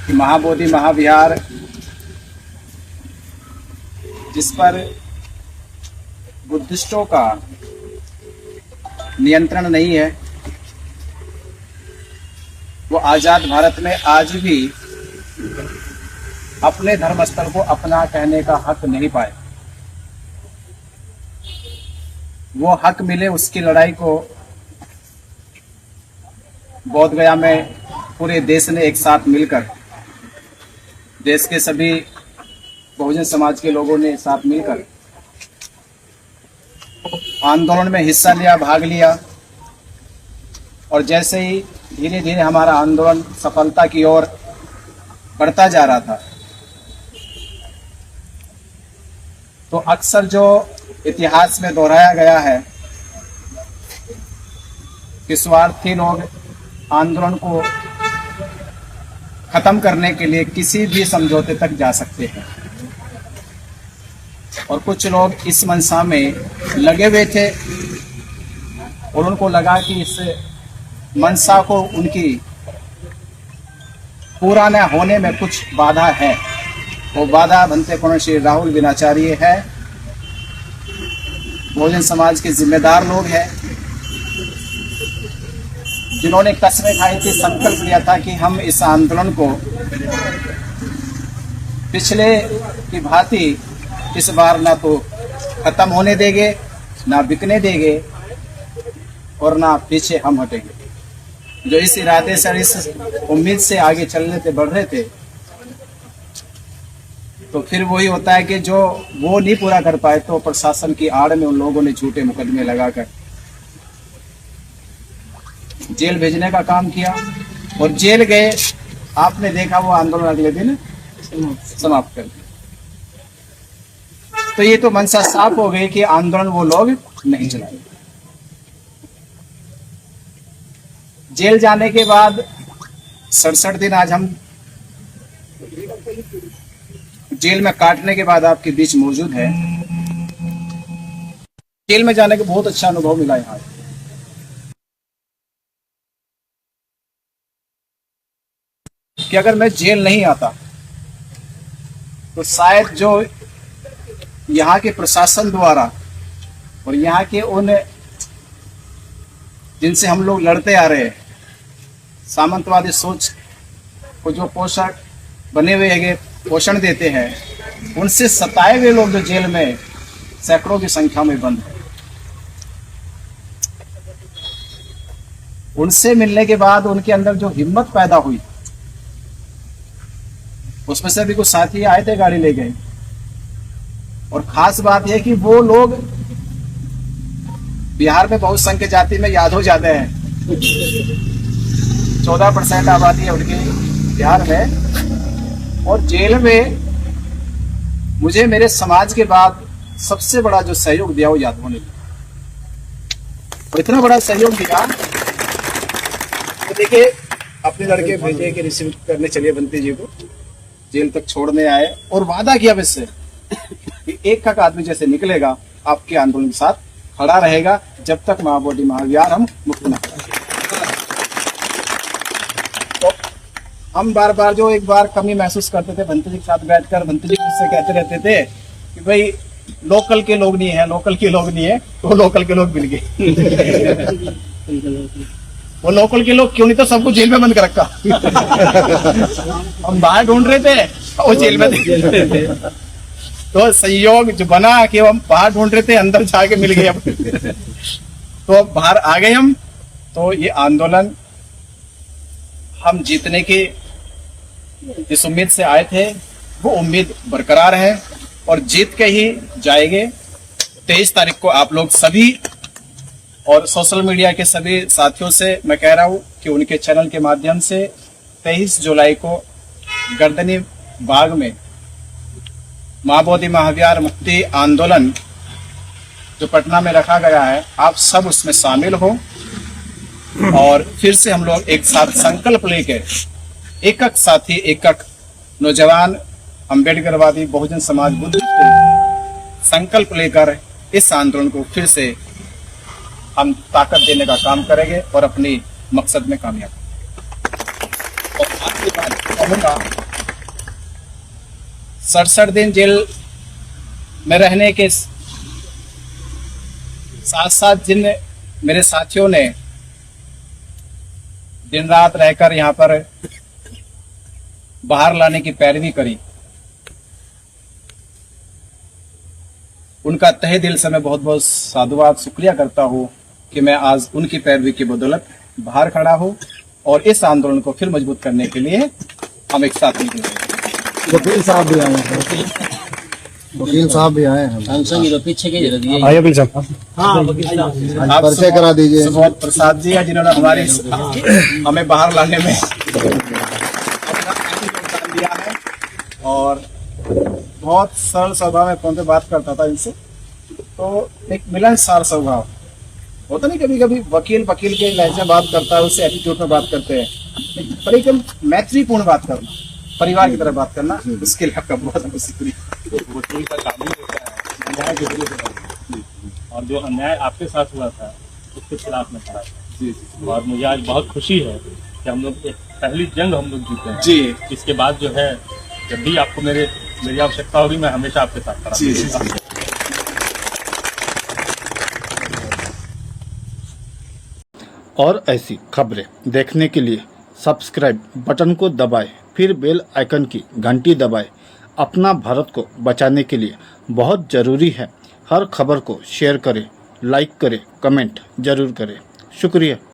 कि महाबोधि महाविहार जिस पर बुद्धिस्टों का नियंत्रण नहीं है, वो आजाद भारत में आज भी अपने धर्मस्थल को अपना कहने का हक नहीं पाए। वो हक मिले, उसकी लड़ाई को बोध गया में पूरे देश ने एक साथ मिलकर, देश के सभी बहुजन समाज के लोगों ने साथ मिलकर आंदोलन में हिस्सा लिया, भाग लिया। और जैसे ही धीरे धीरे हमारा आंदोलन सफलता की ओर बढ़ता जा रहा था, तो अक्सर जो इतिहास में दोहराया गया है कि स्वार्थी लोग आंदोलन को खत्म करने के लिए किसी भी समझौते तक जा सकते हैं, और कुछ लोग इस मंशा में लगे हुए थे और उनको लगा कि इस मंशा को उनकी पूरा न होने में कुछ बाधा है। वो बाधा बनते कौन श्री राहुल विनाचार्य है, बहुजन समाज के जिम्मेदार लोग हैं, जिन्होंने कसमें खाई थी, संकल्प लिया था कि हम इस आंदोलन को पिछले की भांति इस बार ना तो खत्म होने देंगे, ना बिकने देंगे, और ना पीछे हम हटेंगे। जो इस इरादे से, इस उम्मीद से आगे चलने थे, बढ़ रहे थे, तो फिर वही होता है कि जो वो नहीं पूरा कर पाए तो प्रशासन की आड़ में उन लोगों ने झूठे मुकदमे लगाकर जेल भेजने का काम किया, और जेल गए। आपने देखा वो आंदोलन अगले दिन समाप्त कर दिया। तो ये तो मंशा साफ हो गई कि आंदोलन वो लोग नहीं चलाएंगे। जेल जाने के बाद 67 दिन आज हम जेल में काटने के बाद आपके बीच मौजूद है। जेल में जाने का बहुत अच्छा अनुभव मिला यहाँ कि अगर मैं जेल नहीं आता तो शायद जो यहाँ के प्रशासन द्वारा और यहाँ के उन जिनसे हम लोग लड़ते आ रहे हैं, सामंतवादी सोच को जो पोषक बने हुए हैं, पोषण देते हैं, उनसे सताए हुए लोग जो जेल में सैकड़ों की संख्या में बंद हैं, उनसे मिलने के बाद उनके अंदर जो हिम्मत पैदा हुई, उसमें से भी कुछ साथी आए थे, गाड़ी ले गए। और खास बात यह कि वो लोग बिहार में बहुसंख्यक जाति में यादव ज्यादा है, 14% आबादी है उनकी बिहार में। और जेल में मुझे मेरे समाज के बाद सबसे बड़ा जो सहयोग दिया वो यादवों ने दिया, और इतना बड़ा सहयोग दिया तो देखिए अपने लड़के भेजे कि रिसीव करने चलिए बंटी जी को, जेल तक छोड़ने आए, और वादा किया मुझसे कि एक का आदमी जैसे निकलेगा आपके आंदोलन के साथ खड़ा रहेगा जब तक महाबोधि महाविहार हम मुक्त न करें। तो हम बार बार जो एक बार कमी महसूस करते थे, भंते जी के साथ बैठकर भंते जी मुझसे कहते रहते थे कि भाई लोकल के लोग नहीं है, लोकल के लोग नहीं है, तो लोकल के लोग मिल गए। वो लोकल के लोग क्यों नहीं, तो सबको जेल में बंद कर रखा। हम बाहर ढूंढ रहे थे, वो जेल में थे। तो संयोग जो बना कि हम बाहर ढूंढ रहे थे, अंदर जाके मिल गए हम। तो बाहर आ गए हम। तो ये आंदोलन हम जीतने की जिस उम्मीद से आए थे, वो उम्मीद बरकरार है और जीत के ही जाएंगे। 23 तारीख को आप लोग सभी और सोशल मीडिया के सभी साथियों से मैं कह रहा हूं कि उनके चैनल के माध्यम से 23 जुलाई को गर्दनी बाग में महाबोधि महाविहार मुक्ति आंदोलन जो पटना में रखा गया है, आप सब उसमें शामिल हो और फिर से हम लोग एक साथ संकल्प लेकर एक साथी, एक नौजवान अम्बेडकरवादी बहुजन समाज बुद्ध संकल्प लेकर इस आंदोलन को फिर से हम ताकत देने का काम करेंगे और अपनी मकसद में कामयाब। और आपकी बात कहूंगा 67 दिन जेल में रहने के साथ साथ जिन मेरे साथियों ने दिन रात रहकर यहाँ पर बाहर लाने की पैरवी करी, उनका तहे दिल से मैं बहुत बहुत साधुवाद शुक्रिया करता हूँ कि मैं आज उनकी पैरवी की बदौलत बाहर खड़ा हूँ और इस आंदोलन को फिर मजबूत करने के लिए हम एक साथ निकले। वकील साहब भी आए हैं, वकील साहब भी आए हैं। पीछे के जरा दिए। आइए वकील साहब, आप परिचय करा दीजिए। सुबोध प्रसाद जी हैं जिन्होंने हमें बाहर लाने में अपना योगदान दिया है और बहुत सरल स्वभाव में फोन पे बात करता था इनसे, तो एक मिलनसार स्वभाव होता नहीं, कभी कभी वकील के लहजे बात करता है, उससे एटीट्यूड में बात करते हैं, पर एक मैत्रीपूर्ण बात करना, परिवार की तरह बात करना, उसके लिए आपका बहुत बहुत शुक्रिया। वकील का काम ही होता है न्याय के विरुद्ध लड़ना। और जो अन्याय आपके साथ हुआ था उसके खिलाफ में खड़ा था और मुझे आज बहुत खुशी है कि हम लोग एक पहली जंग हम लोग जीते हैं जी। इसके बाद जो है जब भी आपको मेरी आवश्यकता होगी मैं हमेशा आपके साथ खड़ा रहूंगा। और ऐसी खबरें देखने के लिए सब्सक्राइब बटन को दबाएं, फिर बेल आइकन की घंटी दबाएं। अपना भारत को बचाने के लिए बहुत ज़रूरी है। हर खबर को शेयर करें, लाइक करें, कमेंट जरूर करें। शुक्रिया।